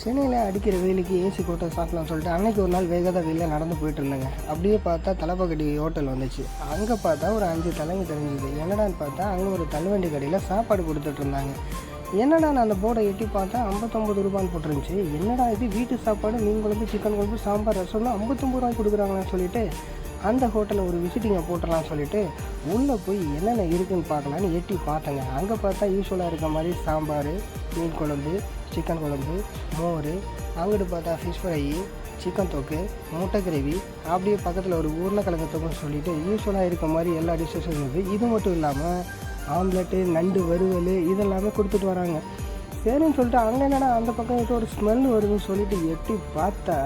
சென்னையில் அடிக்கிற வெயிலுக்கு ஏசி கோட்டை சாப்பிடலாம்னு சொல்லிட்டு அன்றைக்கி ஒரு நாள் வேகதாக வெளியில் நடந்து போயிட்டு இருந்தேங்க. அப்படியே பார்த்தா தலப்பாக்கட்டி ஹோட்டல் வந்துச்சு. அங்கே பார்த்தா ஒரு 5 தலைங்க தெரிஞ்சுது. என்னடான்னு பார்த்தா அங்கே ஒரு தள்ளுவண்டி கடையில் சாப்பாடு கொடுத்துட்டு இருந்தாங்க. என்னடா நான் அந்த போர்டை எட்டி பார்த்தா 59 ரூபான்னு போட்டுருந்துச்சு. என்னடா இது வீட்டு சாப்பாடு மீன் குழம்பு சிக்கன் குழம்பு சாம்பார் ரசம்னா 59 ரூபாய்க்கு கொடுக்குறாங்கன்னு சொல்லிட்டு அந்த ஹோட்டலில் ஒரு விசிட்டிங்கை போட்டுடலாம்னு சொல்லிட்டு உள்ளே போய் என்னென்ன இருக்குதுன்னு பார்க்கலான்னு எட்டி பார்த்தேங்க. அங்கே பார்த்தா யூஸ்வலாக இருக்க மாதிரி சாம்பார், மீன் குழம்பு, சிக்கன் குழம்பு, மோர், அங்கிட்டு பார்த்தா ஃபிஷ் ஃப்ரை, சிக்கன் தொக்கு, முட்டை கிரேவி, அப்படியே பக்கத்தில் ஒரு உருளைக்கிழங்கு தொக்குன்னு சொல்லிட்டு யூஸ்வலாக இருக்க மாதிரி எல்லா டிஷ்ஷஸும் இருந்தது. இது மட்டும் இல்லாமல் ஆம்லெட்டு, நண்டு வறுவல் இதெல்லாமே கொடுத்துட்டு வராங்க. சரின்னு சொல்லிட்டு அங்கே என்னடா அந்த பக்கம் ஏதோ ஒரு ஸ்மெல் வருதுன்னு சொல்லிட்டு எட்டி பார்த்தா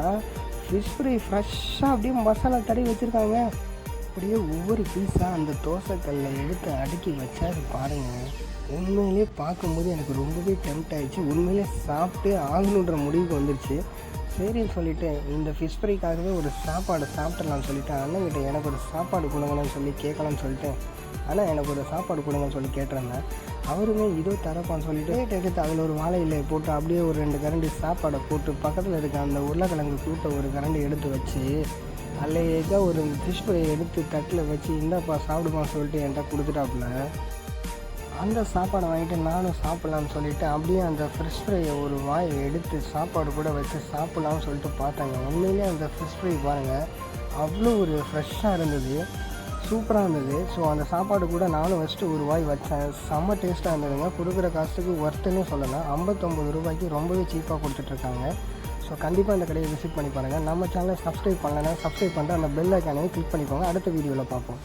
ஃபிஷ் ஃப்ரை ஃப்ரெஷ்ஷாக அப்படியே மசாலா தடவி வச்சுருக்காங்க. அப்படியே ஒவ்வொரு பீஸாக அந்த தோசைக்கல்லில் எடுத்து அடுக்கி வச்சா அது பாருங்கள். உண்மையிலே பார்க்கும்போது எனக்கு ரொம்பவே டெம்ட் ஆகிடுச்சு. உண்மையிலே சாப்பிட்டு ஆகணுன்ற முடிவுக்கு வந்துடுச்சு. சரின்னு சொல்லிவிட்டு இந்த ஃபிஷ் ஃப்ரைக்காகவே ஒரு சாப்பாடு சாப்பிட்றலான்னு சொல்லிவிட்டு அண்ணங்கிட்ட எனக்கு ஒரு சாப்பாடு கொடுங்கன்னு சொல்லி கேட்கலான்னு சொல்லிட்டு ஆனால் எனக்கு ஒரு சாப்பாடு கொடுங்கன்னு சொல்லி கேட்டிருந்தேன். அவருமே இதோ தரப்பான்னு சொல்லிட்டு எடுத்து அதில் ஒரு வாழை இலையை போட்டு அப்படியே ஒரு 2 கரண்டி சாப்பாடை போட்டு பக்கத்தில் இருக்க அந்த உருளைக்கிழங்கு கூட்ட ஒரு கரண்டி எடுத்து வச்சு அல்லையாக ஒரு ஃபிஷ் ஃப்ரை எடுத்து தட்டில் வச்சு இந்தாப்பா சாப்பிடுமான்னு சொல்லிட்டு என்கிட்ட கொடுத்துட்டாப்புல. அந்த சாப்பாடை வாங்கிட்டு நானும் சாப்பிட்லான்னு சொல்லிவிட்டு அப்படியே அந்த ஃபிஷ் ஃப்ரையை ஒரு வாயை எடுத்து சாப்பாடு கூட வச்சு சாப்பிட்லான்னு சொல்லிட்டு பார்த்தாங்க. உண்மையிலே அந்த ஃபிஷ் ஃப்ரை பாருங்கள் அவ்வளோ ஒரு ஃப்ரெஷ்ஷாக இருந்தது, சூப்பராக இருந்தது. ஸோ அந்த சாப்பாடு கூட நானும் வச்சுட்டு ஒரு வாய் வச்சேன். செம்ம டேஸ்ட்டாக இருந்ததுங்க. கொடுக்குற காசுக்கு ஒர்த்துன்னு சொல்லலாம். 59 ரூபாய்க்கு ரொம்பவே சீப்பாக கொடுத்துட்ருக்காங்க. ஸோ கண்டிப்பாக இந்த கடையை விசிட் பண்ணி பாருங்கள். நம்ம சேனலை சப்ஸ்கிரைப் பண்ணலைன்னா சப்ஸ்கிரைப் பண்ணிட்டு அந்த பெல் ஐக்கானையும் கிளிக் பண்ணிக்கோங்க. அடுத்த வீடியோவில் பார்ப்போம்.